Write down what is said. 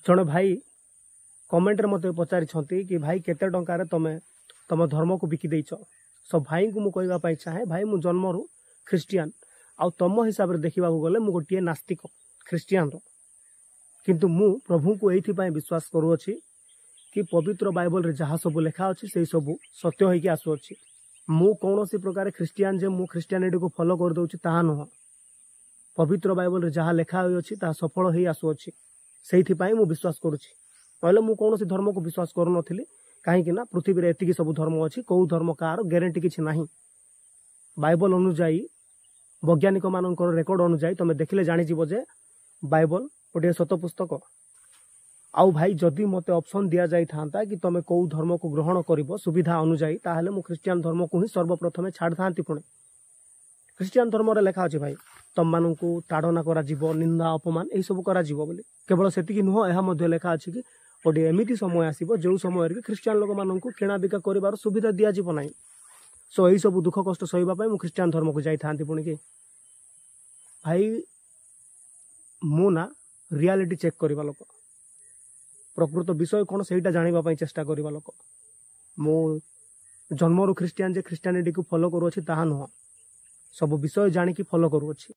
जड़े भाई कमेंट मत पचारि कि भाई केते टंकार तमे तुम धर्म को बिकी देच। सो भाई को मुझे चाहे भाई मु जन्म ख्रीस्टियान आउ तुम हिसाब से देखा गले मु गोटे नास्तिक ख्रीस्टियान किंतु मु प्रभु को ये विश्वास करुच्ची कि पवित्र बाइबल रे जहाँ सब लिखा अच्छी से सब सत्य होगी आसुच्छी। मु कौन सी प्रकार ख्रीस्टियान जे मु ख्रीस्टियानिटी को फॉलो कर दउछि ताहा नुह। पवित्र बाइबल रे जहाँ लिखा अछि ताहा सफल होई आसुच्छी। सेहिथि पई मु विश्वास करुछि। पहले मु कौन सी धर्म को विश्वास करू नथिली कहीं ना पृथ्वी रे एतिकी सब धर्म अच्छी कौ धर्म कार ग्यारंटी किछि नाही। बाइबल अनुଯାयी वैज्ञानिक मानकर रेकर्ड अनुଯାयी तुम देखिले जानि जिवो जे बाइबल गोटे सत पुस्तक। आउ भाई जदि मते ऑप्शन दिया जाई थांता कि तुम कौ धर्म को ग्रहण करिवो सुविधा अनुଯାयी ताहले मु ख्रीस्टियान धर्म को ही सर्वप्रथमे छाड़ थांती। पुणे ख्रीस्टियान धर्म रे लिखा अछि भाई तुम माननकु ताड़ना करा जीवो निंदा अपमान एई सब करा जीवो बोली। केवल सेतिकी नुह एहा मध्ये लिखा अछि कि गोटे एमिति समय आसीबो जो समय रे ख्रीस्टियान लोक माननकु किणा बिका करिवार सुविधा दिया जीवो नाही। सो एई सब दुख कष्ट सहिबा पई मु ख्रीस्टियान धर्म को जाई थांती। पुणी कि भाई मु ना रियलिटी चेक करवा लोक प्रकृत विषय कौन से जाना चेष्टा करवा लोक। मु जन्मरू ख्रीस्टियान जे ख्रीस्टियानिटी को फॉलो करूँ ताहा नुह सब विषय जानिकी फॉलो करूँ।